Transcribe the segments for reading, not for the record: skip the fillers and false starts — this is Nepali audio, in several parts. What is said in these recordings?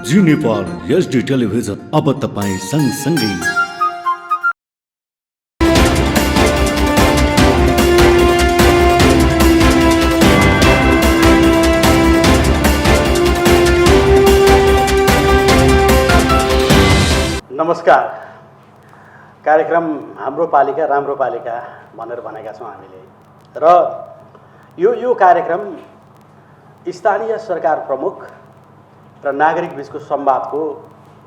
जी नेपाल एचडी टेलिभिजन अब तपाईँ सँगसँगै। नमस्कार। कार्यक्रम हाम्रो पालिका राम्रो पालिका भनेर भनेका छौँ हामीले र यो कार्यक्रम स्थानीय सरकार प्रमुख र नागरिक बीचको संवादको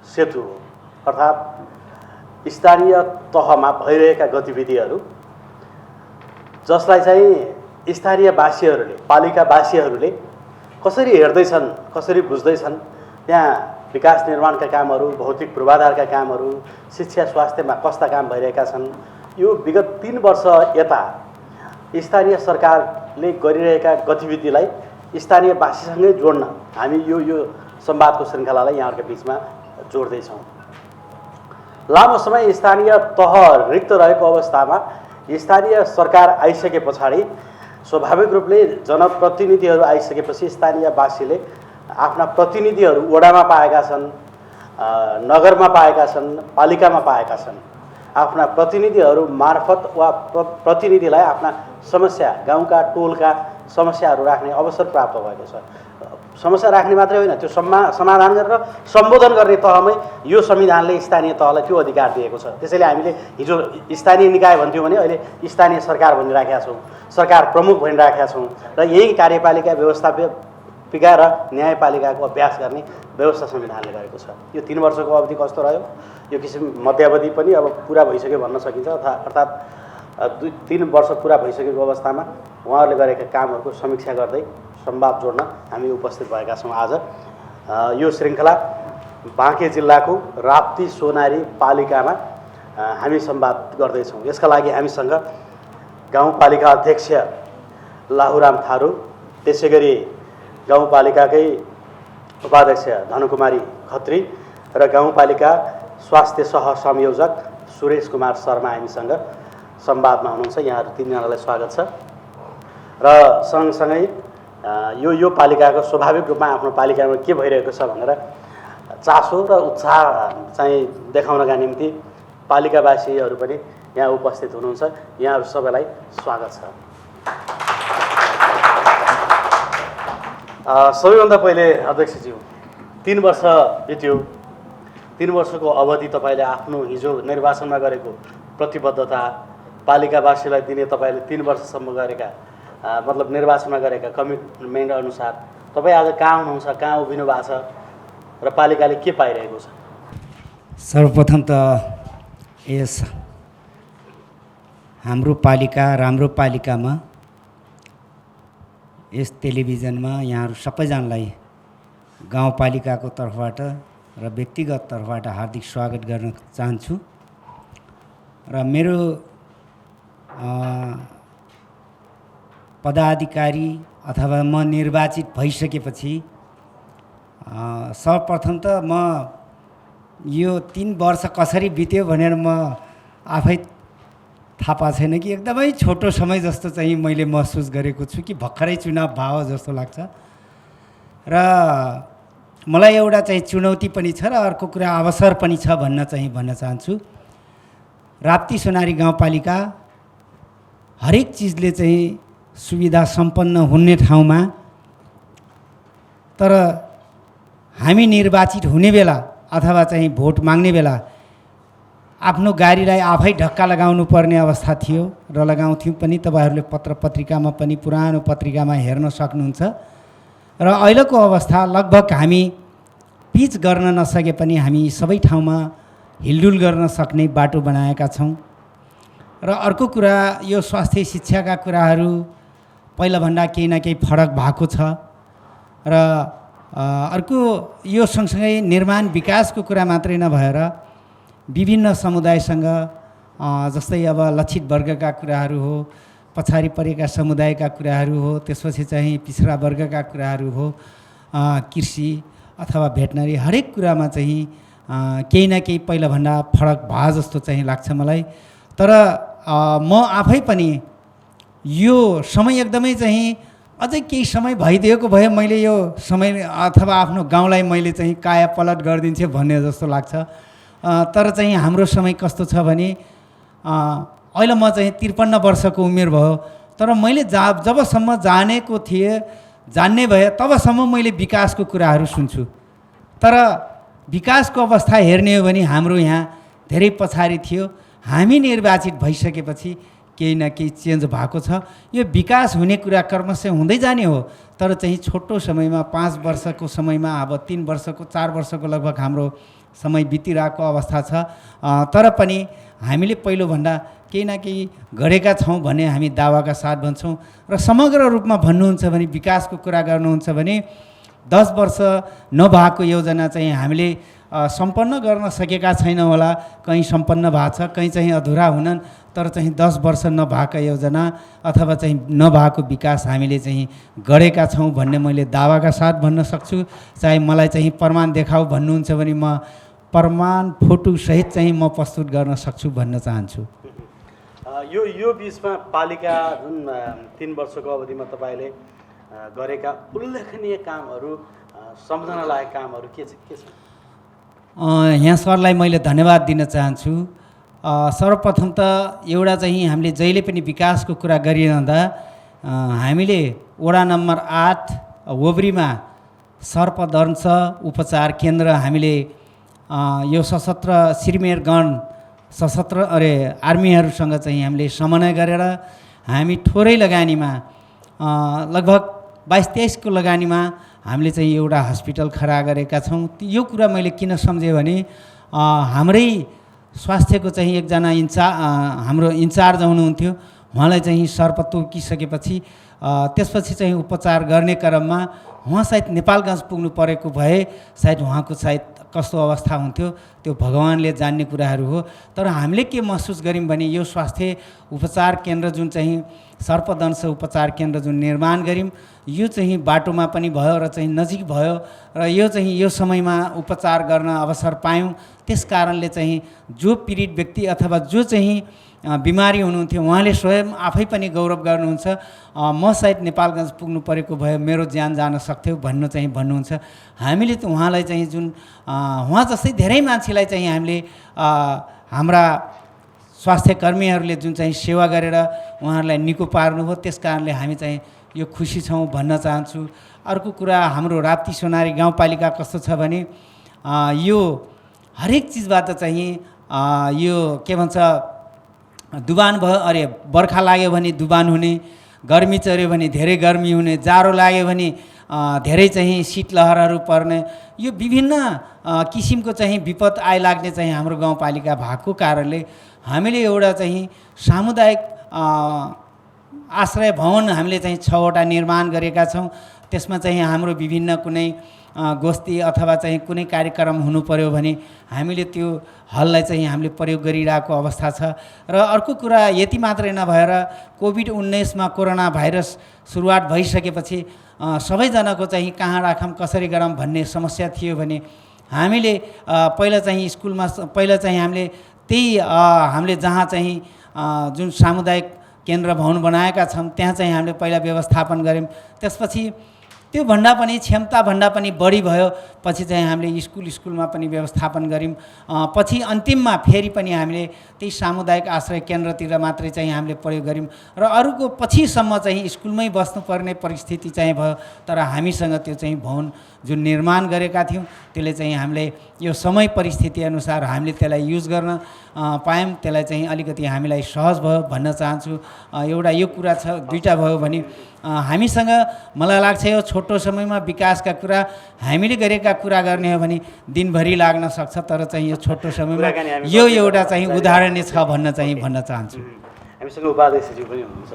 सेतु हो। अर्थात् स्थानीय तहमा भइरहेका गतिविधिहरू जसलाई चाहिँ स्थानीयवासीहरूले पालिकावासीहरूले कसरी हेर्दैछन्, कसरी बुझ्दैछन्, त्यहाँ विकास निर्माणका कामहरू, भौतिक पूर्वाधारका कामहरू, शिक्षा स्वास्थ्यमा कस्ता काम भइरहेका छन्, यो विगत 3 वर्ष यता स्थानीय सरकारले गरिरहेका गतिविधिलाई स्थानीयवासीसँगै जोड्न हामी यो संवादको श्रृङ्खलालाई यहाँहरूको बिचमा जोड्दैछौँ। लामो समय स्थानीय तह रिक्त रहेको अवस्थामा स्थानीय सरकार आइसके पछाडि स्वाभाविक रूपले जनप्रतिनिधिहरू आइसकेपछि स्थानीयवासीले आफ्ना प्रतिनिधिहरू वडामा पाएका छन्, नगरमा पाएका छन्, पालिकामा पाएका छन्। आफ्ना प्रतिनिधिहरू मार्फत वा प्रतिनिधिलाई आफ्ना समस्या, गाउँका टोलका समस्याहरू राख्ने अवसर प्राप्त भएको छ। समस्या राख्ने मात्रै होइन, त्यो समाधान गरेर सम्बोधन गर्ने तहमै यो संविधानले स्थानीय तहलाई त्यो अधिकार दिएको छ। त्यसैले हामीले हिजो स्थानीय निकाय भन्थ्यौँ भने अहिले स्थानीय सरकार भनिराखेका छौँ, सरकार प्रमुख भनिराखेका छौँ र यही कार्यपालिका व्यवस्थापिका र न्यायपालिकाको अभ्यास गर्ने व्यवस्था संविधानले गरेको छ। यो 3 वर्षको अवधि कस्तो रह्यो, यो किसिम मध्यावधि पनि अब पुरा भइसक्यो भन्न सकिन्छ। अर्थात् 2-3 वर्ष पुरा भइसकेको अवस्थामा उहाँहरूले गरेका कामहरूको समीक्षा गर्दै संवाद जोड्न हामी उपस्थित भएका छौँ। आज यो श्रृङ्खला बाँके जिल्लाको राप्ती सोनारी पालिकामा हामी संवाद गर्दैछौँ। यसका लागि हामीसँग गाउँपालिका अध्यक्ष लाहुराम थारू, त्यसै गरी गाउँपालिकाकै उपाध्यक्ष धनुकुमारी खत्री र गाउँपालिका स्वास्थ्य सह संयोजक सुरेश कुमार शर्मा हामीसँग संवादमा हुनुहुन्छ। यहाँहरू 3 जनालाई स्वागत छ। र सँगसँगै यो पालिकाको स्वाभाविक रूपमा आफ्नो पालिकामा के भइरहेको छ भनेर चासो र उत्साह चाहिँ देखाउनका निम्ति पालिकावासीहरू पनि यहाँ उपस्थित हुनुहुन्छ। यहाँहरू सबैलाई स्वागत छ। सबैभन्दा पहिले अध्यक्षज्यू, 3 वर्ष बित्यो। 3 वर्षको अवधि तपाईँले आफ्नो हिजो निर्वाचनमा गरेको प्रतिबद्धता, पालिकावासीलाई दिने तपाईँले 3 वर्षसम्म गरेका मतलब निर्वाचनमा गरेका कमिटमेन्ट अनुसार तपाईँ आज कहाँ हुनुहुन्छ, कहाँ उभिनु भएको छ र पालिकाले के पाइरहेको छ? सर्वप्रथम त यस हाम्रो पालिका राम्रो पालिकामा यस टेलिभिजनमा यहाँहरू सबैजनालाई गाउँपालिकाको तर्फबाट र व्यक्तिगत तर्फबाट हार्दिक स्वागत गर्न चाहन्छु। र मेरो पदाधिकारी अथवा म निर्वाचित भइसकेपछि सर्वप्रथम त म यो 3 वर्ष कसरी बित्यो भनेर म आफै थाहा पाएको छैन कि एकदमै छोटो समय जस्तो चाहिँ मैले महसुस गरेको छु कि भर्खरै चुनाव भयो जस्तो लाग्छ। र मलाई एउटा चाहिँ चुनौती पनि छ र अर्को कुरा अवसर पनि छ भन्न चाहन्छु। राप्ती सोनारी गाउँपालिका हरेक चिजले चाहिँ सुविधा सम्पन्न हुने ठाउँमा, तर हामी निर्वाचित हुने बेला अथवा चाहिँ भोट माग्ने बेला आफ्नो गाडीलाई आफै ढक्का लगाउनु पर्ने अवस्था थियो र लगाउँथ्यौँ पनि। तपाईँहरूले पत्र पत्रिकामा पनि, पुरानो पत्रिकामा हेर्न सक्नुहुन्छ। र अहिलेको अवस्था लगभग हामी पिच गर्न नसके पनि हामी सबै ठाउँमा हिलडुल गर्न सक्ने बाटो बनाएका छौँ। र अर्को कुरा, यो स्वास्थ्य शिक्षाका कुराहरू पहिलाभन्दा केही न केही फरक भएको छ। र अर्को यो सँगसँगै निर्माण विकासको कुरा मात्रै नभएर विभिन्न समुदायसँग जस्तै अब लक्षित वर्गका कुराहरू हो, पछाडि परेका समुदायका कुराहरू हो, त्यसपछि चाहिँ पिछडा वर्गका कुराहरू हो, कृषि अथवा भेटनरी हरेक कुरामा चाहिँ केही न केही पहिलाभन्दा फरक भए जस्तो चाहिँ लाग्छ मलाई। तर म आफै पनि यो समय एकदमै चाहिँ अझै केही समय भइदिएको भए मैले यो समय अथवा आफ्नो गाउँलाई मैले चाहिँ काया पलट गरिदिन्थेँ भन्ने जस्तो लाग्छ। तर चाहिँ हाम्रो समय कस्तो छ भने अहिले म चाहिँ 53 वर्षको उमेर भयो, तर मैले जबसम्म जानेको थिएँ जान्ने भए तबसम्म मैले विकासको कुराहरू सुन्छु। तर विकासको अवस्था हेर्ने हो भने हाम्रो यहाँ धेरै पछाडि थियो। हामी निर्वाचित भइसकेपछि केही न केही चेन्ज भएको छ। यो विकास हुने कुरा क्रमशः हुँदै जाने हो, तर चाहिँ छोटो समयमा 5 वर्षको समयमा अब 3 वर्षको 4 वर्षको लगभग हाम्रो समय बितिरहेको अवस्था छ। तर पनि हामीले पहिलोभन्दा केही न केही गरेका छौँ भन्ने हामी दावाका साथ भन्छौँ। र समग्र रूपमा भन्नुहुन्छ भने विकासको कुरा गर्नुहुन्छ भने 10 वर्ष नभएको योजना चाहिँ हामीले सम्पन्न गर्न सकेका छैनौँ होला। कहीँ सम्पन्न भएको छ, कहीँ चाहिँ अधुरा हुनन्। तर चाहिँ 10 वर्ष नभएका योजना अथवा चाहिँ नभएको विकास हामीले चाहिँ गरेका छौँ भन्ने मैले दावाका साथ भन्न सक्छु। चाहे मलाई चाहिँ प्रमाण देखाऊ भन्नुहुन्छ भने म प्रमाण फोटोसहित चाहिँ म प्रस्तुत गर्न सक्छु भन्न चाहन्छु। यो बिचमा पालिका जुन 3 वर्षको अवधिमा तपाईँले गरेका उल्लेखनीय कामहरू, सम्झना लायक कामहरू के छ? यहाँ सरलाई मैले धन्यवाद दिन चाहन्छु। सर्वप्रथम त एउटा चाहिँ हामीले जहिले पनि विकासको कुरा गरिरहँदा हामीले वडा नम्बर 8 ओब्रीमा सर्पदंश उपचार केन्द्र हामीले यो सशस्त्र श्रीमेरगण सशस्त्र आर्मीहरूसँग चाहिँ हामीले समन्वय गरेर हामी थोरै लगानीमा लगभग 22-23 को लगानीमा हामीले चाहिँ एउटा हस्पिटल खडा गरेका छौँ। यो कुरा मैले किन सम्झेँ भने हाम्रै स्वास्थ्यको चाहिँ एकजना हाम्रो इन्चार्ज हुनुहुन्थ्यो। उहाँलाई चाहिँ सर्प तोकिसकेपछि त्यसपछि चाहिँ उपचार गर्ने क्रममा उहाँ सायद नेपालगञ्ज पुग्नु परेको भए सायद उहाँको सायद कस्तो अवस्था हुन्थ्यो त्यो भगवान्ले जान्ने कुराहरू हो। तर हामीले के महसुस गऱ्यौँ भने यो स्वास्थ्य उपचार केन्द्र जुन चाहिँ सर्पदंश उपचार केन्द्र जुन निर्माण गऱ्यौँ यो चाहिँ बाटोमा पनि भयो र चाहिँ नजिक भयो र यो चाहिँ यो समयमा उपचार गर्न अवसर पायौँ। त्यस कारणले चाहिँ जो पीडित व्यक्ति अथवा जो चाहिँ बिमारी हुनुहुन्थ्यो उहाँले स्वयं आफै पनि गौरव गर्नुहुन्छ, म सायद नेपालगञ्ज पुग्नु परेको भए मेरो ज्यान जान सक्थ्यो भन्नुहुन्छ। हामीले त उहाँलाई चाहिँ जुन उहाँ जस्तै धेरै मान्छेलाई चाहिँ हामीले हाम्रा स्वास्थ्य कर्मीहरूले जुन चाहिँ सेवा गरेर उहाँहरूलाई निको पार्नुभयो, त्यस कारणले हामी चाहिँ यो खुसी छौँ भन्न चाहन्छु। अर्को कुरा हाम्रो राप्ती सोनारी गाउँपालिका कस्तो छ भने यो हरेक चिजबाट चाहिँ यो के भन्छ दुबान भयो, बर्खा लाग्यो भने दुबान हुने, गर्मी चढ्यो भने धेरै गर्मी हुने, जाडो लाग्यो भने धेरै चाहिँ शीतलहरहरू पर्ने, यो विभिन्न किसिमको चाहिँ विपद आइलाग्ने चाहिँ हाम्रो गाउँपालिका भएको कारणले हामीले एउटा चाहिँ सामुदायिक आश्रय भवन हामीले चाहिँ 6वटा निर्माण गरेका छौँ। त्यसमा चाहिँ हाम्रो विभिन्न कुनै गोष्ठी अथवा चाहिँ कुनै कार्यक्रम हुनु पर्यो भने हामीले त्यो हललाई चाहिँ हामीले प्रयोग गरिरहेको अवस्था छ। र अर्को कुरा यति मात्रै नभएर कोभिड-19 मा कोरोना भाइरस सुरुवात भइसकेपछि सबैजनाको चाहिँ कहाँ राखौँ कसरी गरौँ भन्ने समस्या थियो भने हामीले पहिला चाहिँ हामीले त्यही हामीले जहाँ चाहिँ जुन सामुदायिक केन्द्र भवन बनाएका छौँ त्यहाँ चाहिँ हामीले पहिला व्यवस्थापन गऱ्यौँ। त्यसपछि त्यो भन्दा पनि क्षमता भन्दा पनि बढी भयो, पछि चाहिँ हामीले स्कुलमा पनि व्यवस्थापन गऱ्यौँ। पछि अन्तिममा फेरि पनि हामीले त्यही सामुदायिक आश्रय केन्द्रतिर मात्रै चाहिँ हामीले प्रयोग गऱ्यौँ र अरूको पछिसम्म चाहिँ स्कुलमै बस्नुपर्ने परिस्थिति चाहिँ भयो। तर हामीसँग त्यो चाहिँ भवन जुन निर्माण गरेका थियौँ त्यसले चाहिँ हामीले यो समय परिस्थिति अनुसार हामीले त्यसलाई युज गर्न पायौँ। त्यसलाई चाहिँ अलिकति हामीलाई सहज भयो भन्न चाहन्छु। एउटा यो कुरा छ। दुईटा भयो भने हामीसँग मलाई लाग्छ यो छोटो समयमा विकासका कुरा हामीले गरेका कुरा गर्ने हो भने दिनभरि लाग्न सक्छ, तर चाहिँ यो छोटो समयमा यो एउटा चाहिँ उदाहरणीय छ भन्न चाहन्छु। हामीसँग उपाध्यक्षज्यू पनि हुनुहुन्छ,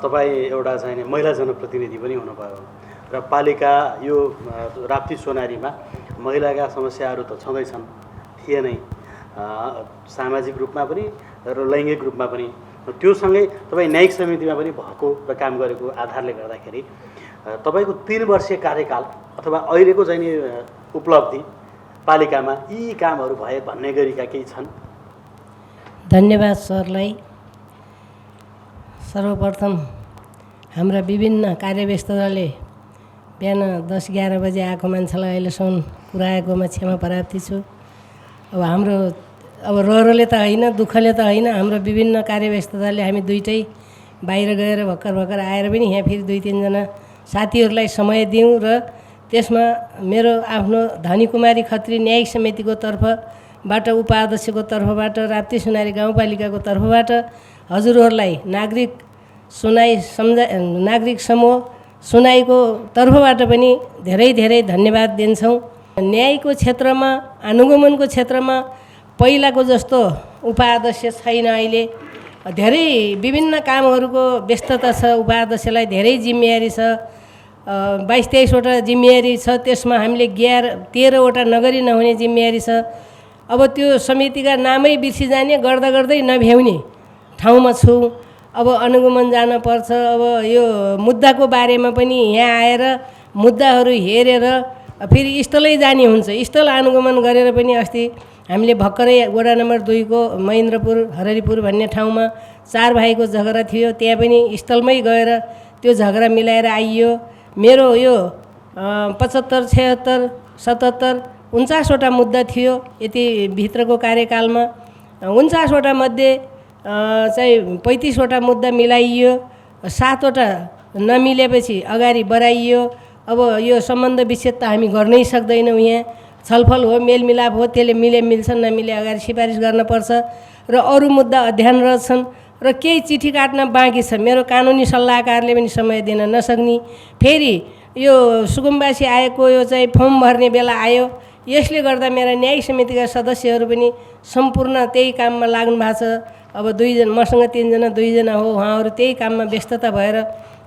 तपाईँ एउटा चाहिँ महिला जनप्रतिनिधि पनि हुनुभयो र पालिका यो राप्ती सोनारीमा महिलाका समस्याहरू त छँदैछन्, थिए नै, सामाजिक रूपमा पनि र लैङ्गिक रूपमा पनि। त्यो सँगै तपाईँ न्यायिक समितिमा पनि भएको र काम गरेको आधारले गर्दाखेरि तपाईँको 3 वर्षीय कार्यकाल अथवा अहिलेको चाहिँ उपलब्धि पालिकामा यी कामहरू भए भन्ने गरीका केही छन्? धन्यवाद सरलाई। सर्वप्रथम हाम्रा विभिन्न कार्यव्यस्तताले बिहान 10-11 बजे आएको मान्छेलाई अहिलेसम्म पुऱ्याएकोमा क्षमा प्रार्थी छु। अब रहरले त होइन, दुःखले त होइन, हाम्रो विभिन्न कार्यव्यस्तताले हामी दुइटै बाहिर गएर भर्खर आएर पनि यहाँ फेरि 2-3 साथीहरूलाई समय दिउँ र त्यसमा मेरो आफ्नो धनीकुमारी खत्री न्यायिक समितिको तर्फबाट, उपाध्यक्षको तर्फबाट, राप्ती सुनारी गाउँपालिकाको तर्फबाट हजुरहरूलाई नागरिक समूह सुनाईको तर्फबाट पनि धेरै धन्यवाद दिन्छौँ। न्यायको क्षेत्रमा, अनुगमनको क्षेत्रमा पहिलाको जस्तो उपाध्यक्ष छैन। अहिले धेरै विभिन्न कामहरूको व्यस्तता छ, उपाध्यक्षलाई धेरै जिम्मेवारी छ, 22-23वटा जिम्मेवारी छ। त्यसमा हामीले 13वटा नगरी नहुने जिम्मेवारी छ। अब त्यो समितिका नामै बिर्सिजाने, गर्दै नभ्याउने ठाउँमा छु। अब अनुगमन जान पर्छ। अब यो मुद्दाको बारेमा पनि यहाँ आएर मुद्दाहरू हेरेर फेरि स्थलै जाने हुन्छ। स्थल अनुगमन गरेर पनि अस्ति हामीले भर्खरै वडा नम्बर 2 को महेन्द्रपुर हररीपुर भन्ने ठाउँमा 4 भाइको झगडा थियो, त्यहाँ पनि स्थलमै गएर त्यो झगडा मिलाएर आइयो। मेरो यो 75, 76, 77, 49वटा मुद्दा थियो यति भित्रको कार्यकालमा। 49वटा मध्ये चाहिँ 35वटा मुद्दा मिलाइयो, 7वटा नमिलेपछि अगाडि बढाइयो। अब यो सम्बन्ध विच्छेद त हामी गर्नै सक्दैनौँ। यहाँ छलफल हो, मेलमिलाप हो, त्यसले मिल्छ नमिले अगाडि सिफारिस गर्नुपर्छ। र अरू मुद्दा अध्ययनरत छन् र केही चिठी काट्न बाँकी छ। मेरो कानुनी सल्लाहकारले पनि समय दिन नसक्ने, फेरि यो सुकुम्बासी आएको यो चाहिँ फर्म भर्ने बेला आयो। यसले गर्दा मेरा न्यायिक समितिका सदस्यहरू पनि सम्पूर्ण त्यही काममा लाग्नु भएको छ। अब 2 जना, मसँग 3 जना, 2 जना हो, उहाँहरू त्यही काममा व्यस्तता भएर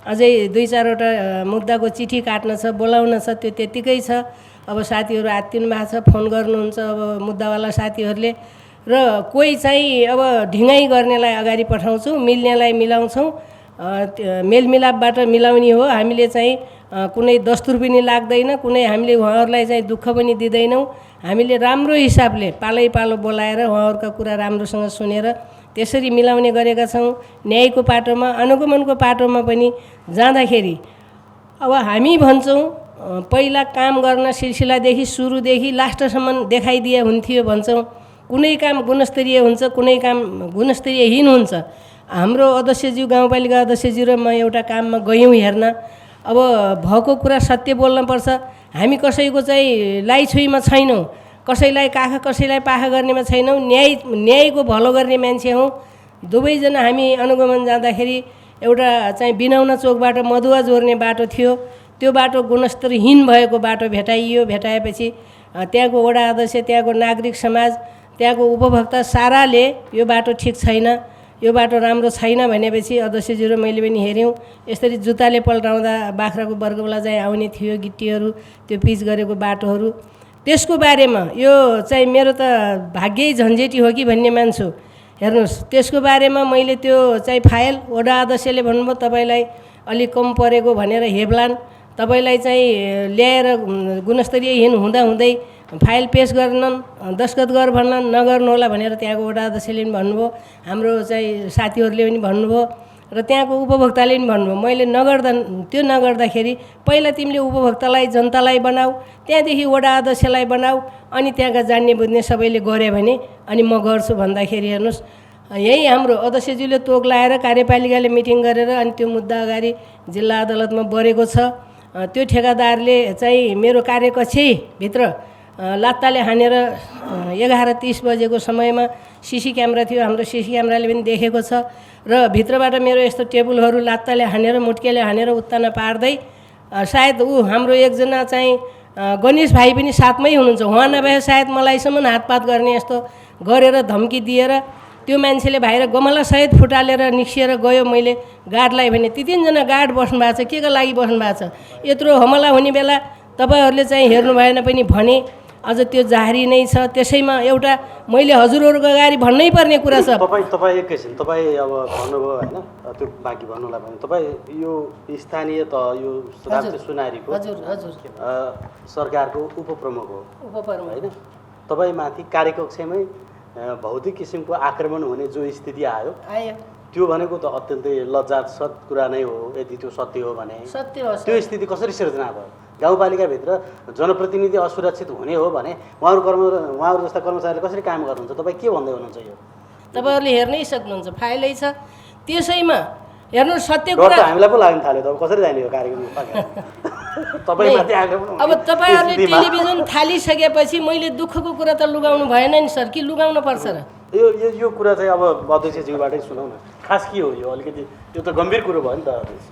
अझै 2-4वटा मुद्दाको चिठी काट्न छ, बोलाउन छ, त्यो त्यत्तिकै छ। अब साथीहरू आत्तिनु भएको छ, फोन गर्नुहुन्छ अब मुद्दावाला साथीहरूले। र कोही चाहिँ अब ढिङ्गाइ गर्नेलाई अगाडि पठाउँछौँ, मिल्नेलाई मिलाउँछौँ। मेलमिलापबाट मिलाउने हो। हामीले चाहिँ कुनै दस्तुर पनि लाग्दैन, कुनै हामीले उहाँहरूलाई चाहिँ दुःख पनि दिँदैनौँ। हामीले राम्रो हिसाबले पालो बोलाएर उहाँहरूका कुरा राम्रोसँग सुनेर त्यसरी मिलाउने गरेका छौँ। न्यायको पाटोमा, अनुगमनको पाटोमा पनि जाँदाखेरि अब हामी भन्छौँ पहिला काम गर्न सिलसिलादेखि सुरुदेखि लास्टसम्म देखाइदिए हुन्थ्यो भन्छौँ। कुनै काम गुणस्तरीय हुन्छ, कुनै काम गुणस्तरीयहीन हुन्छ। हाम्रो अध्यक्षज्यू, गाउँपालिका अध्यक्षज्यू र म एउटा काममा गयौँ हेर्न। अब भएको कुरा सत्य बोल्नुपर्छ। हामी कसैको चाहिँ लाइछुईमा छैनौँ, कसैलाई काखा कसैलाई पाखा गर्नेमा छैनौँ। न्यायको भलो गर्ने मान्छे हौँ। दुवैजना हामी अनुगमन जाँदाखेरि एउटा चाहिँ बिनौना चोकबाट मधुवा जोड्ने बाटो थियो, त्यो बाटो गुणस्तरहीन भएको बाटो भेटाइयो। भेटाएपछि त्यहाँको वडा अध्यक्ष, त्यहाँको नागरिक समाज, त्यहाँको उपभोक्ता साराले यो बाटो ठिक छैन, यो बाटो राम्रो छैन भनेपछि अध्यक्षज्यू र मैले पनि हेऱ्यौँ। यसरी जुत्ताले पल्टाउँदा बाख्राको वर्गवाला चाहिँ आउने थियो, गिट्टीहरू, त्यो पिच गरेको बाटोहरू। त्यसको बारेमा यो चाहिँ मेरो त भाग्यै झन्झेटी हो कि भन्ने मान्छु। हेर्नुहोस्, त्यसको बारेमा मैले त्यो चाहिँ फाइल वडा अध्यक्षले भन्नुभयो तपाईँलाई अलिक कम परेको भनेर हेब्लान तपाईँलाई चाहिँ ल्याएर गुणस्तरीयहीन हुँदाहुँदै फाइल पेस गर्नन्, दस्खत गर भन्नन्, नगर्नु होला भनेर त्यहाँको वडा अध्यक्षले पनि भन्नुभयो, हाम्रो चाहिँ साथीहरूले पनि भन्नुभयो र त्यहाँको उपभोक्ताले पनि भन्नुभयो। मैले त्यो नगर्दाखेरि पहिला तिमीले उपभोक्तालाई, जनतालाई बनाऊ, त्यहाँदेखि वडा अध्यक्षलाई बनाऊ, अनि त्यहाँका जान्ने बुझ्ने सबैले गऱ्यो भने अनि म गर्छु भन्दाखेरि हेर्नुहोस्, यही हाम्रो अध्यक्षज्यूले तोक लाएर कार्यपालिकाले मिटिङ गरेर अनि त्यो मुद्दा अगाडि जिल्ला अदालतमा बढेको छ। त्यो ठेकादारले चाहिँ मेरो कार्यकक्षभित्र लात्ताले हानेर 11:30 बजेको समयमा सिसी क्यामेरा थियो, हाम्रो सिसी क्यामेराले पनि देखेको छ। र भित्रबाट मेरो यस्तो टेबलहरू लात्ताले हानेर, मुट्केले हानेर उत्तान पार्दै, सायद हाम्रो एकजना चाहिँ गणेश भाइ पनि साथमै हुनुहुन्छ, उहाँ नभए सायद मलाईसम्म हातपात गर्ने यस्तो गरेर धम्की दिएर त्यो मान्छेले बाहिर गमलासहित फुटालेर निस्किएर गयो। मैले गार्डलाई भने ती 3 जना गार्ड बस्नु भएको छ, के को लागि बस्नु भएको छ? यत्रो हमला हुने बेला तपाईँहरूले चाहिँ हेर्नु भएन पनि भने अझ त्यो जारी नै छ। त्यसैमा एउटा मैले हजुरहरूको अगाडि भन्नै पर्ने कुरा छ। तपाईँ एकैछिन, तपाईँ अब भन्नुभयो होइन, त्यो बाँकी भन्नुलाई भने तपाईँ यो स्थानीय त यो राज्य सुनारीको सरकारको उपप्रमुख हो होइन? तपाईँ माथि कार्यकक्षमै भौतिक किसिमको आक्रमण हुने जो स्थिति आयो, त्यो भनेको त अत्यन्तै लज्जास्पद कुरा नै हो यदि त्यो सत्य हो भने। सत्य हो सर। त्यो स्थिति कसरी सिर्जना भयो? गाउँपालिकाभित्र जनप्रतिनिधि असुरक्षित हुने हो भने उहाँहरू जस्ता कर्मचारीले कसरी काम गर्नुहुन्छ? तपाईँ के भन्दै हुनुहुन्छ? यो तपाईँहरूले हेर्नै सक्नुहुन्छ, फाइलै छ त्यसैमा। हेर्नु सत्य डर कुरा त हामीलाई पो लाग्न थाल्यो त, अब कसरी जाने हो कार्यक्रममा? तपाईँमाथि आग्रह पनि अब तपाईँहरूले स्थितिमा। टेलिभिजन थालिसकेपछि मैले दुःखको कुरा त लुगाउनु भएन नि सर, कि लुगाउनु पर्छ र? यो कुरा चाहिँ अब अध्यक्षज्यूबाटै सुनौ न, खास के हो यो? अलिकति यो त गम्भीर कुरो भयो नि त अध्यक्ष।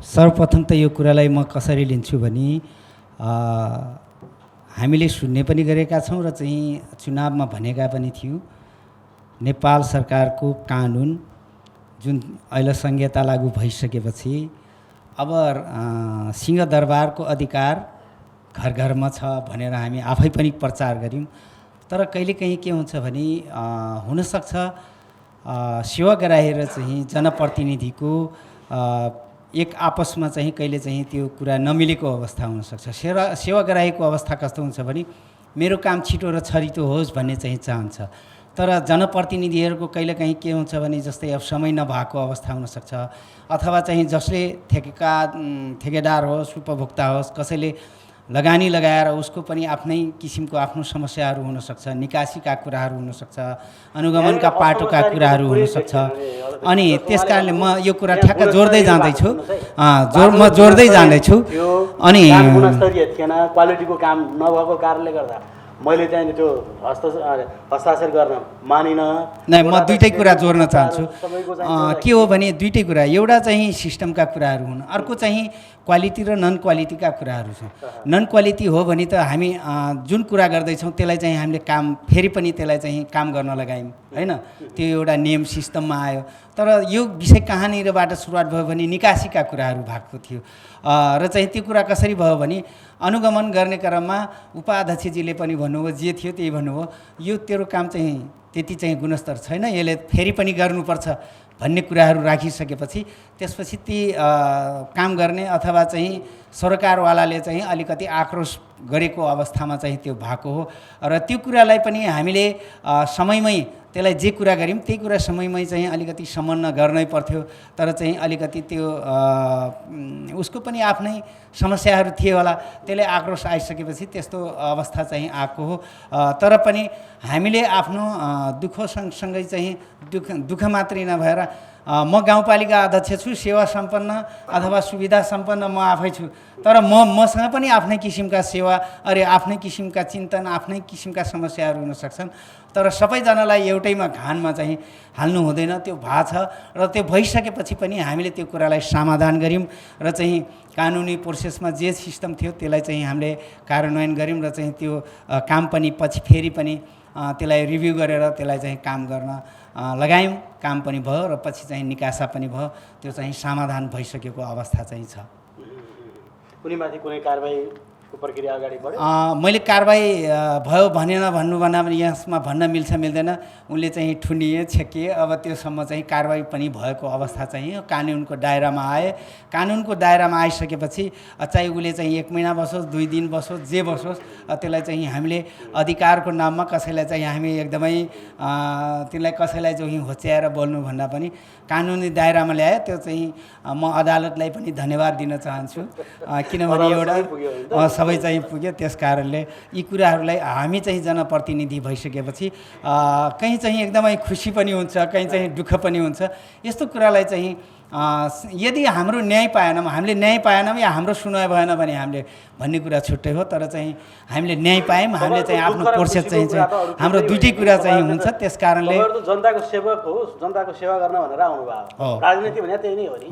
सर्वप्रथम त यो कुरालाई म कसरी लिन्छु भने हामीले सुन्ने पनि गरेका छौँ र चाहिँ चुनावमा भनेका पनि थियौँ। नेपाल सरकारको कानुन जुन अहिले संहिता लागू भइसकेपछि अब सिंहदरबारको अधिकार घर घरमा छ भनेर हामी आफै पनि प्रचार गऱ्यौँ। तर कहिलेकाहीँ के हुन्छ भने हुनसक्छ सेवा गराएर चाहिँ जनप्रतिनिधिको एक आपसमा चाहिँ कहिले चाहिँ त्यो कुरा नमिलेको अवस्था हुनसक्छ। सेवा गराएको अवस्था कस्तो हुन्छ भने मेरो काम छिटो र छरितो होस् भन्ने चाहिँ चाहन्छ। तर जनप्रतिनिधिहरूको कहिलेकाहीँ के हुन्छ भने जस्तै अब समय नभएको अवस्था हुनसक्छ, अथवा चाहिँ जसले ठेकेदार होस्, उपभोक्ता होस्, कसैले लगानी लगाएर उसको पनि आफ्नै किसिमको आफ्नो समस्याहरू हुनसक्छ, निकासीका कुराहरू हुनसक्छ, अनुगमनका पाटोका कुराहरू हुनसक्छ। अनि त्यस कारणले म यो कुरा ठ्याक्क जोड्दै जाँदैछु अनि गुणस्तरीय थिएन, क्वालिटीको काम नभएको कारणले गर्दा मैले चाहिँ त्यो हस्ताक्षर गर्न मानिन। नै म दुईटै कुरा जोड्न चाहन्छु। के हो भने दुईटै कुरा, एउटा चाहिँ सिस्टमका कुराहरू हुन्, अर्को चाहिँ क्वालिटी र नन क्वालिटीका कुराहरू छन्। नन क्वालिटी हो भने त हामी जुन कुरा गर्दैछौँ त्यसलाई चाहिँ हामीले फेरि पनि त्यसलाई चाहिँ काम गर्न लगायौँ होइन, त्यो एउटा नियम सिस्टममा आयो। तर यो विषय कहाँनिरबाट सुरुवात भयो भने निकासीका कुराहरू भएको थियो र चाहिँ त्यो कुरा कसरी भयो भने अनुगमन गर्ने क्रममा उपाध्यक्षजीले पनि भन्नुभयो, जे थियो त्यही भन्नुभयो, यो तेरो काम चाहिँ त्यति चाहिँ गुणस्तर छैन, यसले फेरि पनि गर्नुपर्छ भन्ने कुराहरू राखिसकेपछि त्यसपछि ती काम गर्ने अथवा चाहिँ सरकारवालाले चाहिँ अलिकति आक्रोश गरेको अवस्थामा चाहिँ त्यो भएको हो। र त्यो कुरालाई पनि हामीले समयमै त्यसलाई जे कुरा गऱ्यौँ त्यही कुरा समयमै चाहिँ अलिकति समन्वय गर्नै पर्थ्यो। तर चाहिँ अलिकति त्यो उसको पनि आफ्नै समस्याहरू थिए होला, त्यसले आक्रोश आइसकेपछि त्यस्तो अवस्था चाहिँ आएको हो। तर पनि हामीले आफ्नो दुःख सँगसँगै चाहिँ दुःख मात्रै नभएर म गाउँपालिका अध्यक्ष छु, सेवा सम्पन्न अथवा सुविधा सम्पन्न म आफै छु, तर मसँग पनि आफ्नै किसिमका आफ्नै किसिमका चिन्तन, आफ्नै किसिमका समस्याहरू हुन सक्छन्। तर सबैजनालाई एउटैमा घानमा चाहिँ हाल्नु हुँदैन, त्यो भएको छ र त्यो भइसकेपछि पनि हामीले त्यो कुरालाई समाधान गऱ्यौँ र चाहिँ कानुनी प्रोसेसमा जे सिस्टम थियो त्यसलाई चाहिँ हामीले कार्यान्वयन गऱ्यौँ र चाहिँ त्यो काम पनि पछि फेरि पनि त्यसलाई रिभ्यू गरेर त्यसलाई चाहिँ काम गर्न लगायौँ। काम पनि भयो र पछि चाहिँ निकासा पनि भयो, त्यो चाहिँ समाधान भइसकेको अवस्था चाहिँ छ। कुनैमाथि कुनै कारबाहीको प्रक्रिया अगाडि बढ्यो? मैले कारबाही भयो भनेन भन्नु भन्दा पनि यसमा भन्न मिल्छ मिल्दैन, उनले चाहिँ ठुनिए छेकिए, अब त्योसम्म चाहिँ कारबाही पनि भएको अवस्था चाहिँ कानुनको दायरामा आए। कानुनको दायरामा आइसकेपछि चाहे उसले चाहिँ 1 महिना बसोस्, 2 दिन बसोस्, जे बसोस्, त्यसलाई चाहिँ हामीले अधिकारको नाममा कसैलाई चाहिँ हामी एकदमै त्यसलाई कसैलाई चाहिँ होच्याएर बोल्नु भन्दा पनि कानुनी दायरामा ल्याए। त्यो चाहिँ म अदालतलाई पनि धन्यवाद दिन चाहन्छु, किनभने एउटा सबै चाहिँ पुग्यो। त्यस कारणले यी कुराहरूलाई हामी चाहिँ जनप्रतिनिधि भइसकेपछि कहीँ चाहिँ एकदमै खुसी पनि हुन्छ, कहीँ चाहिँ दुःख पनि हुन्छ। यस्तो कुरालाई चाहिँ यदि हाम्रो न्याय पाएनौँ, हामीले न्याय पाएनौँ या हाम्रो सुनवाई भएन भने हामीले भन्ने कुरा छुट्टै हो। तर चाहिँ हामीले न्याय पायौँ, हामीले चाहिँ आफ्नो प्रोसेस चाहिँ हाम्रो दुईटै कुरा चाहिँ हुन्छ। त्यस कारणले जनताको सेवक हो, जनताको सेवा गर्न भनेर आउनुभयो। राजनीति भने त्यही नै हो नि।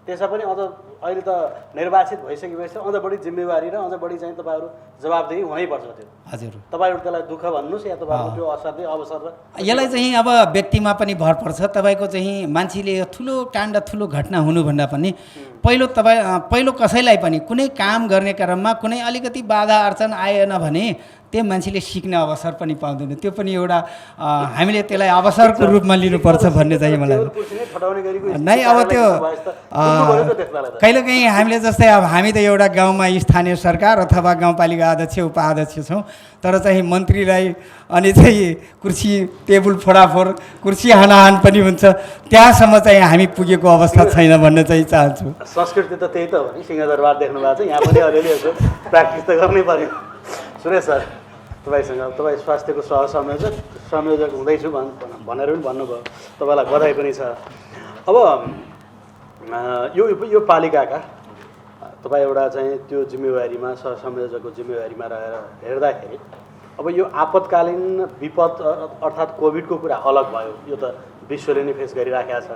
त्यसमा पनि अझ अहिले त निर्वाचित भइसकेपछि अझ बढी जिम्मेवारी र अझ बढी चाहिँ तपाईँहरू जवाबदेही हुनैपर्छ। त्यो हजुर, तपाईँहरू त्यसलाई दुःख भन्नुहोस् या तपाईँहरूको त्यो असाध्यै अवसर र यसलाई चाहिँ अब व्यक्तिमा पनि भर पर्छ। तपाईँको चाहिँ मान्छेले ठुलो काण्ड ठुलो घटना हुनुभन्दा पनि पहिलो कसैलाई पनि कुनै काम गर्ने क्रममा कुनै अलिकति बाधा अर्चन आएन भने त्यो मान्छेले सिक्ने अवसर पनि पाउँदैन। त्यो पनि एउटा हामीले त्यसलाई अवसरको रूपमा लिनुपर्छ भन्ने चाहिँ मलाई नै। अब त्यो कहिलेकाहीँ हामीले जस्तै अब हामी त एउटा गाउँमा स्थानीय सरकार अथवा गाउँपालिका अध्यक्ष उपाध्यक्ष छौँ, तर चाहिँ मन्त्रीलाई अनि चाहिँ कुर्सी टेबल फोडाफोड कुर्सी हानाहान पनि हुन्छ, त्यहाँसम्म चाहिँ हामी पुगेको अवस्था छैन भन्ने चाहिँ चाहन्छु। संस्कृति त त्यही त हो नि, सिंहदरबार देख्नु भएको छ, यहाँ पनि अलिअलि यसो प्र्याक्टिस त गर्नै पर्यो। सुरेश सर, तपाईँ स्वास्थ्यको संयोजक हुँदैछु भनेर पनि भन्नुभयो, तपाईँलाई बधाई पनि छ। अब यो पालिकाका तपाईँ एउटा चाहिँ त्यो जिम्मेवारीमा सहसंयोजकको जिम्मेवारीमा रहेर हेर्दाखेरि अब यो आपतकालीन विपद अर्थात् कोभिडको कुरा अलग भयो, यो त विश्वले नै फेस गरिराखेको छ।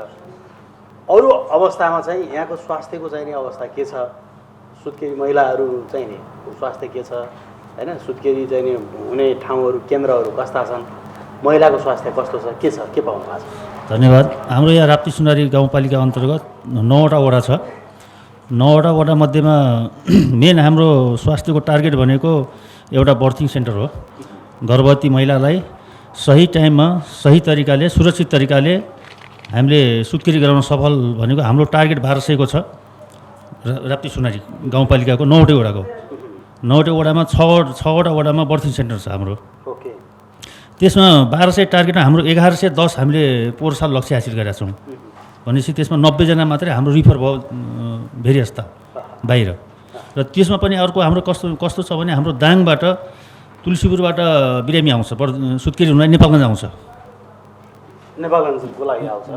अरू अवस्थामा चाहिँ यहाँको स्वास्थ्यको चाहिँ नि अवस्था के छ? सुत्केरी महिलाहरू चाहिँ नि स्वास्थ्य के छ होइन? सुत्केरी चाहिँ नि हुने ठाउँहरू केन्द्रहरू कस्ता छन्? महिलाको स्वास्थ्य कस्तो छ, के छ, के पाउनु भएको छ? धन्यवाद। हाम्रो यहाँ राप्ती सुनारी गाउँपालिका अन्तर्गत 9वटा वडा छ। 9वटा वडा मध्येमा मेन हाम्रो स्वास्थ्यको टार्गेट भनेको एउटा बर्थिङ सेन्टर हो। गर्भवती महिलालाई सही टाइममा सही तरिकाले सुरक्षित तरिकाले हामीले सुत्केरी गराउन सफल भनेको हाम्रो टार्गेट 1200 को छ। राप्ती सुनारी गाउँपालिकाको 9वटै वडाको 9वटै वडामा 6वटा वडामा बर्थिङ सेन्टर छ हाम्रो। त्यसमा 1200 टार्गेटमा हाम्रो 1110 हामीले पोहोर साल लक्ष्य हासिल गरेका छौँ। भनेपछि त्यसमा 90 जना मात्रै हाम्रो रिफर भयो भेरी अस्पताल बाहिर। र त्यसमा पनि अर्को हाम्रो कस्तो छ भने हाम्रो दाङबाट तुलसीपुरबाट बिरामी आउँछ, सुत्केरी हुनलाई नेपालगञ्ज आउँछ, नेपालगञ्जको लागि आउँछ।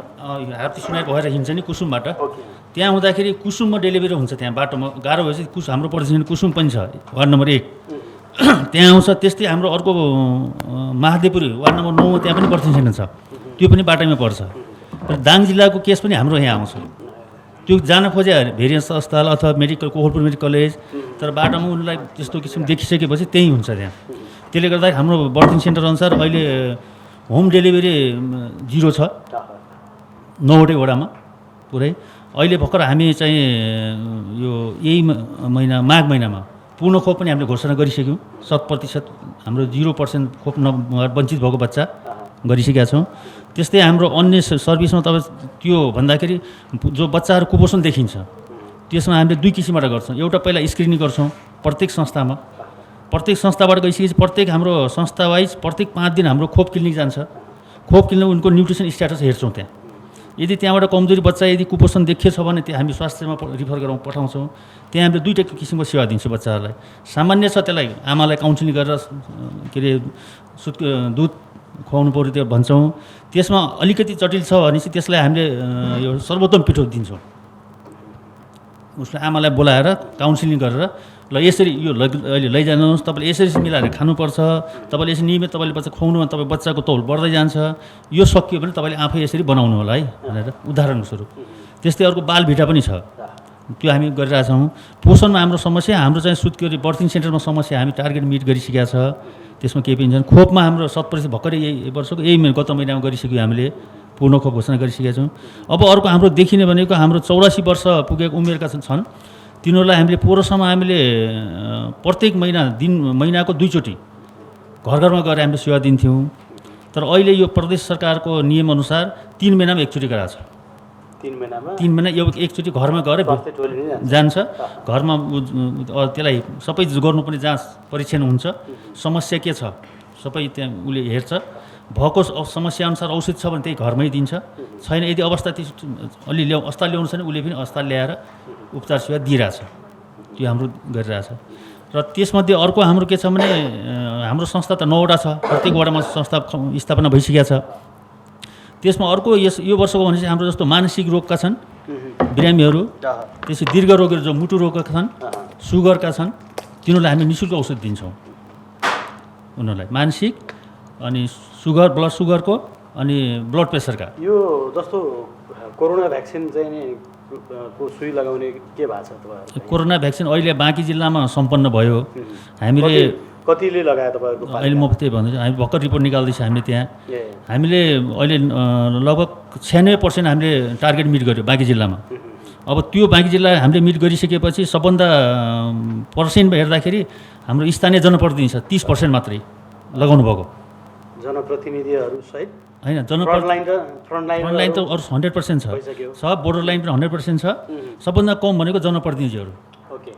राप्ती सुनारी भएर हिँड्छ नि कुसुमबाट, त्यहाँ हुँदाखेरि कुसुममा डेलिभरी हुन्छ। त्यहाँ बाटोमा गाह्रो भएपछि हाम्रो पर्दैन, कुसुम पनि छ वार्ड नम्बर 1 त्यहाँ आउँछ। त्यस्तै हाम्रो अर्को महादेवपुरी वार्ड नम्बर 9 त्यहाँ पनि बर्थिङ सेन्टर छ, त्यो पनि बाटोमै पर्छ। र दाङ जिल्लाको केस पनि हाम्रो यहाँ आउँछ। त्यो जान खोजे भेरियन्स अस्पताल अथवा मेडिकल कोहलपुर मेडिकल कलेज, तर बाटोमा उनलाई त्यस्तो किसिम देखिसकेपछि त्यहीँ हुन्छ त्यहाँ। त्यसले गर्दा हाम्रो बर्थिङ सेन्टर अनुसार अहिले होम डेलिभरी 0 छ 9वटै वडामा पुरै। अहिले भर्खर हामी चाहिँ यो यही महिना माघ महिनामा पूर्ण खोप पनि हामीले घोषणा गरिसक्यौँ। 100% हाम्रो 0% खोप वञ्चित भएको बच्चा गरिसकेका छौँ। त्यस्तै हाम्रो अन्य सर्भिसमा तपाईँ त्यो भन्दाखेरि जो बच्चाहरू कुपोषण देखिन्छ त्यसमा हामीले 2 किसिमबाट गर्छौँ। एउटा पहिला स्क्रिनिङ गर्छौँ प्रत्येक संस्थामा, प्रत्येक संस्थाबाट गइसकेपछि प्रत्येक हाम्रो संस्था वाइज प्रत्येक 5 दिन हाम्रो खोप क्लिनिक जान्छ। खोप क्लिनिक उनको न्युट्रिसन स्ट्याटस हेर्छौँ त्यहाँ। यदि त्यहाँबाट कमजोरी बच्चा यदि कुपोषण देखिएछ भने त्यहाँ हामी स्वास्थ्यमा रिफर पठाउँछौँ। त्यहाँ हामीले 2टा किसिमको सेवा दिन्छौँ बच्चाहरूलाई। सामान्य छ त्यसलाई आमालाई काउन्सिलिङ गरेर के अरे दुध खुवाउनु पऱ्यो त्यो भन्छौँ। त्यसमा अलिकति जटिल छ भनेपछि त्यसलाई हामीले यो सर्वोत्तम पिठो दिन्छौँ। उसलाई आमालाई बोलाएर काउन्सिलिङ गरेर ल यसरी यो अहिले लैजानुहोस्, तपाईँले यसरी मिलाएर खानुपर्छ, तपाईँले यसरी नियमित तपाईँले बच्चा खुवाउनु भने तपाईँ बच्चाको तौल बढ्दै जान्छ, यो सकियो भने तपाईँले आफै यसरी बनाउनु होला है भनेर उदाहरण स्वरूप। त्यस्तै अर्को बालभिटा पनि छ, त्यो हामी गरिरहेछौँ। पोषणमा हाम्रो समस्या हाम्रो चाहिँ सुत्केरी बर्थिङ सेन्टरमा समस्या हामी टार्गेट मिट गरिसकेका छ, त्यसमा केही पनि छैन। खोपमा हाम्रो 100% भर्खरै यही वर्षको गत महिनामा गरिसक्यो, हामीले पूर्ण खोप घोषणा गरिसकेका छौँ। अब अर्को हाम्रो देखिने भनेको हाम्रो 84 वर्ष पुगेको उमेरका छन् तिनीहरूलाई हामीले पोहोरसम्म हामीले प्रत्येक महिनाको 2 चोटि घर घरमा गएर हामीले सेवा दिन्थ्यौँ। तर अहिले यो प्रदेश सरकारको नियमअनुसार 3 महिनामा 1 चोटि गराएको छ। 3 महिना यो 1 चोटि घरमा गएर जान्छ, घरमा त्यसलाई सबै गर्नुपर्ने जाँच परीक्षण हुन्छ, समस्या के छ सबै त्यहाँ उसले हेर्छ। भएको समस्या अनुसार औषध छ भने त्यही घरमै दिन्छ, छैन यदि अवस्था अलि अस्पताल ल्याउनु छ भने उसले पनि अस्पताल ल्याएर उपचार सेवा दिइरहेछ। त्यो हाम्रो गरिरहेछ। र त्यसमध्ये अर्को हाम्रो के छ भने हाम्रो संस्था त 9वटा छ, प्रत्येक वडामा संस्था स्थापना भइसकेको छ। त्यसमा अर्को यो वर्षको भनेपछि हाम्रो जस्तो मानसिक रोगका छन् बिरामीहरू, त्यसै दीर्घ रोगहरू जो मुटु रोगका छन्, सुगरका छन्, तिनीहरूलाई हामी निःशुल्क औषध दिन्छौँ उनीहरूलाई, मानसिक अनि सुगर ब्लड सुगरको अनि ब्लड प्रेसरका। यो जस्तो कोरोना भ्याक्सिन चाहिँ नि को सुई लगाउने के भएको छ तपाईँहरू? कोरोना भ्याक्सिन अहिले बाँकी जिल्लामा सम्पन्न भयो। हामीले कतिले लगायो तपाईँहरूको? अहिले म त्यही भन्दैछु, हामी भर्खर रिपोर्ट निकाल्दैछ हामीले त्यहाँ। हामीले अहिले लगभग 96% हामीले टार्गेट मिट गर्यो बाँकी जिल्लामा। अब त्यो बाँकी जिल्ला हामीले मिट गरिसकेपछि सबभन्दा पर्सेन्टमा हेर्दाखेरि हाम्रो स्थानीय जनप्रतिनिधि छ 30% मात्रै लगाउनु भएको जनप्रतिनिधिहरू सहित होइन फ्रन्टलाइन त अरू 100% छ भइसक्यो। सब बोर्डर लाइन पनि 100% छ सबभन्दा कम भनेको जनप्रतिनिधिहरू ओके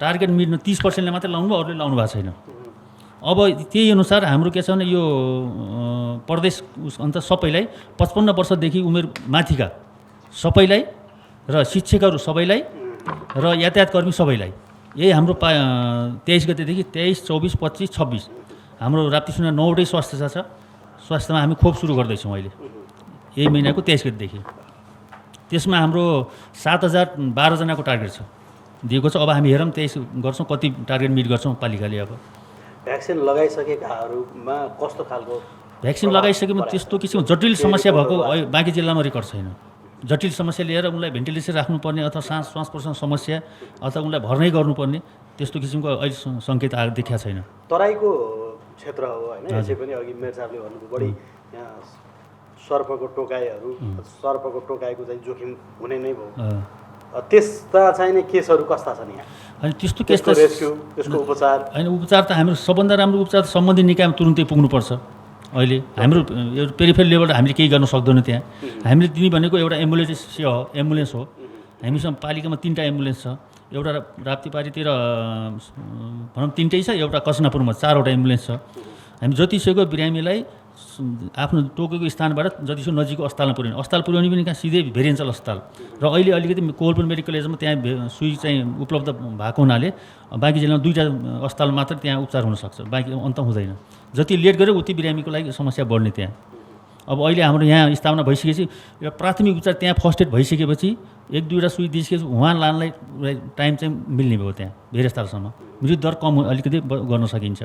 टार्गेट मिट्नु 30%ले मात्रै लाउनु भयो अरूले लाउनु भएको छैन अब त्यही अनुसार हाम्रो के छ भने यो प्रदेश अन्त सबैलाई 55 वर्षदेखि उमेर माथिका सबैलाई र शिक्षकहरू सबैलाई र यातायातकर्मी सबैलाई यही हाम्रो 23 गतेदेखि 23, 24, 25, 26 हाम्रो राप्ती सुनर 9वटै स्वास्थ्य छ स्वास्थ्यमा हामी खोप सुरु गर्दैछौँ अहिले यही महिनाको 23 गतेदेखि त्यसमा हाम्रो 7012 जनाको टार्गेट छ दिएको छ अब हामी हेरौँ 23 गर्छौँ कति टार्गेट मिट गर्छौँ पालिकाले अब भ्याक्सिन लगाइसकेकाहरूमा कस्तो खालको भ्याक्सिन लगाइसकेमा त्यस्तो किसिमको जटिल समस्या भएको बाँकी जिल्लामा रेकर्ड छैन जटिल समस्या लिएर उनलाई भेन्टिलेसन राख्नुपर्ने अथवा श्वास प्रश्वास समस्या अथवा उनलाई भर्नै गर्नुपर्ने त्यस्तो किसिमको अहिले सङ्केत देखिएको छैन तराईको क्षेत्र हो होइन यसै पनि अघि मेयर साहबले भन्नुभयो बढी यहाँ सर्पको टोकाइको चाहिँ जोखिम हुने नै भयो त्यस्ता चाहिने केसहरू कस्ता छन् यहाँ अनि त्यस्तो केस त त्यसको उपचार होइन उपचार त हाम्रो सबभन्दा राम्रो उपचार सम्बन्धित निकायमा तुरुन्तै पुग्नुपर्छ अहिले हाम्रो पेरिफेरल लेभलबाट हामीले केही गर्न सक्दैनौँ त्यहाँ हामीले दिने भनेको एउटा एम्बुलेन्स हो हामीसँग पालिकामा 3टा एम्बुलेन्स छ एउटा राप्तीपारीतिर भनौँ 3टै छ एउटा कसनापुरमा 4वटा एम्बुलेन्स छ हामी जतिसक्दो बिरामीलाई आफ्नो टोकेको स्थानबाट जतिसक्दो नजिकको अस्पतालमा पुर्याउने अस्पताल पुर्याउने पनि कहाँ सिधै भेरिएन्सल अस्पताल र अहिले अलिकति कोलपुर मेडिकल कलेजमा त्यहाँ सुई चाहिँ उपलब्ध भएको हुनाले बाँकी जिल्लामा 2टा अस्पताल मात्र त्यहाँ उपचार हुनसक्छ बाँकी अन्त हुँदैन जति लेट गर्यो उति बिरामीको लागि समस्या बढ्ने त्यहाँ अब अहिले हाम्रो यहाँ स्थापना भइसकेपछि एउटा प्राथमिक उपचार त्यहाँ फर्स्ट एड भइसकेपछि 1-2वटा सुई दिइसकेपछि उहाँ लानलाई टाइम चाहिँ मिल्ने भयो त्यहाँ धेरै स्थानसम्म मृत्यु दर कम अलिकति गर्न सकिन्छ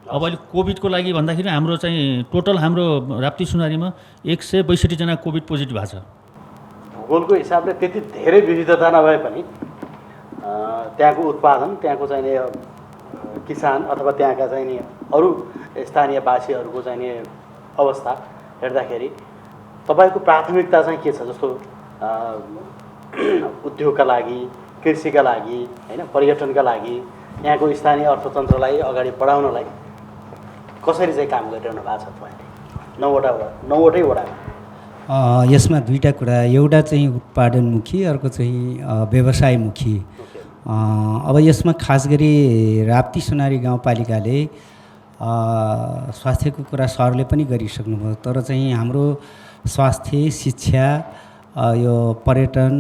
अब अहिले कोभिडको लागि भन्दाखेरि हाम्रो चाहिँ टोटल हाम्रो राप्ती सुनारीमा 162 जना कोभिड पोजिटिभ भएको छ भूगोलको हिसाबले त्यति धेरै विविधता नभए पनि त्यहाँको उत्पादन त्यहाँको चाहिने किसान अथवा त्यहाँका चाहिने अरू स्थानीयवासीहरूको चाहिने अवस्था हेर्दाखेरि तपाईँको प्राथमिकता चाहिँ के छ जस्तो उद्योगका लागि कृषिका लागि होइन पर्यटनका लागि यहाँको स्थानीय अर्थतन्त्रलाई अगाडि बढाउनलाई कसरी चाहिँ काम गरिरहनु भएको छ तपाईँले 9वटै वडामा यसमा 2टा कुरा एउटा चाहिँ उत्पादनमुखी अर्को चाहिँ व्यवसायमुखी अब यसमा खास गरी राप्ती सोनारी गाउँपालिकाले स्वास्थ्यको कुरा सरले पनि गरिसक्नुभयो तर चाहिँ हाम्रो स्वास्थ्य शिक्षा यो पर्यटन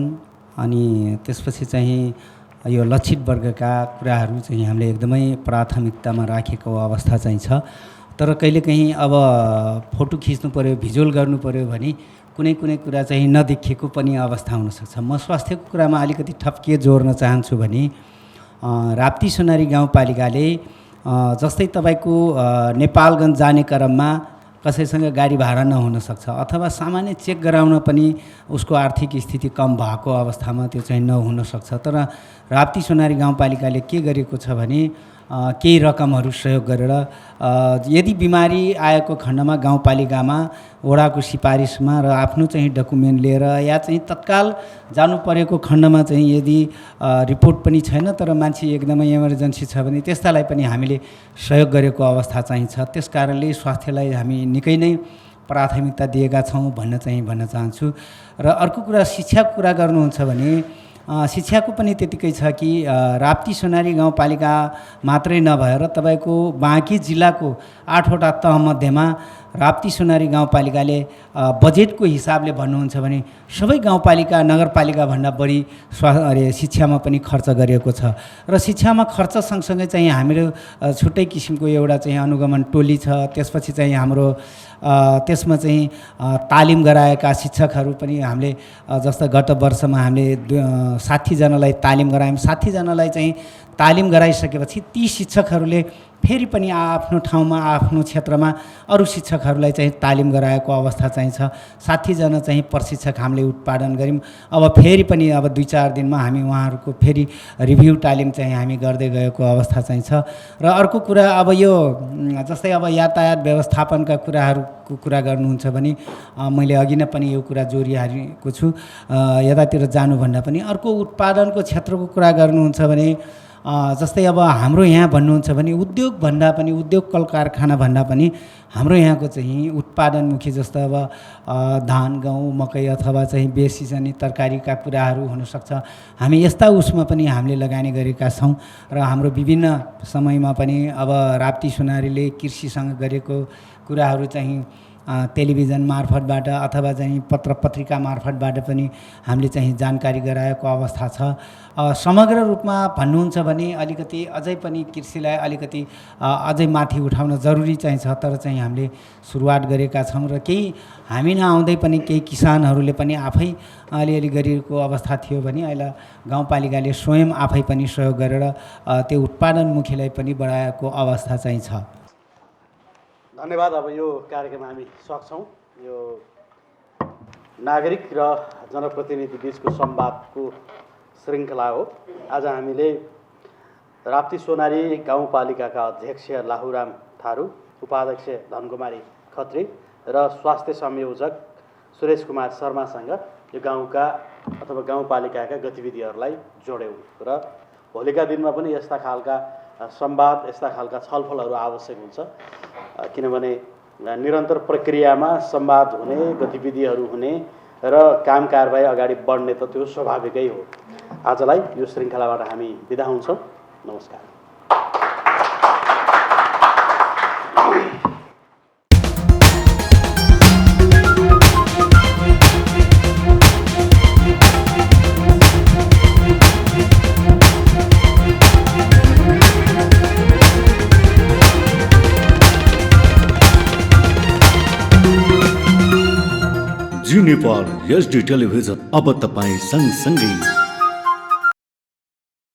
अनि त्यसपछि चाहिँ यो लक्षित वर्गका कुराहरू चाहिँ हामीले एकदमै प्राथमिकतामा राखेको अवस्था चाहिँ छ तर कहिलेकाहीँ अब फोटो खिच्नु पऱ्यो भिजुअल गर्नु पऱ्यो भने कुनै कुरा चाहिँ नदेखिएको पनि अवस्था हुनसक्छ म स्वास्थ्यको कुरामा अलिकति थप के जोड्न चाहन्छु भने राप्ती सोनारी गाउँपालिकाले जस्तै तपाईँको नेपालगञ्ज जाने क्रममा कसैसँग गाडी भाडा नहुन सक्छ अथवा सामान्य चेक गराउन पनि उसको आर्थिक स्थिति कम भएको अवस्थामा त्यो चाहिँ नहुन सक्छ तर राप्ती सोनारी गाउँपालिकाले के गरेको छ भने केही रकमहरू सहयोग गरेर यदि बिमारी आएको खण्डमा गाउँपालिकामा वडाको सिफारिसमा र आफ्नो चाहिँ डकुमेन्ट लिएर या चाहिँ तत्काल जानु परेको खण्डमा चाहिँ यदि रिपोर्ट पनि छैन तर मान्छे एकदमै इमर्जेन्सी छ भने त्यस्तालाई पनि हामीले सहयोग गरेको अवस्था चाहिँ छ त्यस कारणले स्वास्थ्यलाई हामी निकै नै प्राथमिकता दिएका छौँ भन्न चाहन्छु र अर्को कुरा शिक्षाको कुरा गर्नुहुन्छ भने शिक्षाको पनि त्यतिकै छ कि राप्ती सोनारी गाउँपालिका मात्रै नभएर तपाईँको बाँकी जिल्लाको 8वटा तहमध्येमा राप्ती सोनारी गाउँपालिकाले बजेटको हिसाबले भन्नुहुन्छ भने सबै गाउँपालिका नगरपालिकाभन्दा बढी शिक्षामा पनि खर्च गरिएको छ र शिक्षामा खर्च सँगसँगै चाहिँ हाम्रो छुट्टै किसिमको एउटा चाहिँ अनुगमन टोली छ त्यसपछि चाहिँ हाम्रो त्यसमा चाहिँ तालिम गराएका शिक्षकहरू पनि हामीले जस्तो गत वर्षमा हामीले 60 जनालाई तालिम गरायौँ 60 जनालाई चाहिँ तालिम गराइसकेपछि ती शिक्षकहरूले फेरि पनि आफ्नो ठाउँमा आफ्नो क्षेत्रमा अरू शिक्षकहरूलाई चाहिँ तालिम गराएको अवस्था चाहिँ छ 60 जना चाहिँ प्रशिक्षक हामीले उत्पादन गऱ्यौँ अब फेरि पनि अब 2-4 दिनमा हामी उहाँहरूको फेरि रिभ्यू तालिम चाहिँ हामी गर्दै गएको अवस्था चाहिँ छ र अर्को कुरा अब यो जस्तै अब यातायात व्यवस्थापनका कुराहरूको कुरा गर्नुहुन्छ भने मैले अघि नै पनि यो कुरा जोडिहालेको छु यतातिर जानुभन्दा पनि अर्को उत्पादनको क्षेत्रको कुरा गर्नुहुन्छ भने जस्तै अब हाम्रो यहाँ भन्नुहुन्छ भने उद्योग भन्दा पनि उद्योग कल कारखाना भन्दा पनि हाम्रो यहाँको चाहिँ उत्पादनमुखी जस्तो अब धान गहुँ मकै अथवा चाहिँ बेसी चाहिँ तरकारीका कुराहरू हुनसक्छ। हामी यस्ता उसमा पनि हामीले लगानी गरेका छौँ र हाम्रो विभिन्न समयमा पनि अब राप्ती सुनारीले कृषिसँग गरेको कुराहरू चाहिँ टेलिभिजन मार्फतबाट अथवा चाहिँ पत्र पत्रिका मार्फतबाट पनि हामीले चाहिँ जानकारी गराएको अवस्था छ। समग्र रूपमा भन्नुहुन्छ भने अलिकति अझै पनि कृषिलाई अलिकति अझै माथि उठाउन जरुरी चाहिँ छ, तर चाहिँ हामीले सुरुवात गरेका छौँ र केही हामी नआउँदै पनि केही किसानहरूले पनि आफै अलिअलि गरिएको अवस्था थियो भने अहिले गाउँपालिकाले स्वयं आफै पनि सहयोग गरेर त्यो उत्पादनमुखीलाई पनि बढाएको अवस्था चाहिँ छ। धन्यवाद। अब यो कार्यक्रम हामी सक्छौँ। यो नागरिक र जनप्रतिनिधि बिचको संवादको श्रृङ्खला हो। आज हामीले राप्ती सोनारी गाउँपालिकाका अध्यक्ष लाहुराम थारू, उपाध्यक्ष धनकुमारी खत्री र स्वास्थ्य संयोजक सुरेश कुमार शर्मासँग यो गाउँका अथवा गाउँपालिकाका गतिविधिहरूलाई जोड्यौँ र भोलिका दिनमा पनि यस्ता खालका संवाद, यस्ता खालका छलफलहरू आवश्यक हुन्छ, किनभने निरन्तर प्रक्रियामा संवाद हुने, गतिविधिहरू हुने र काम कारबाही अगाडि बढ्ने त त्यो स्वाभाविकै हो। आजलाई यो श्रृङ्खलाबाट हामी बिदा हुन्छौँ। नमस्कार। जी नेपाल एचडी टेलिभिजन अब तपाईँ सँगसँगै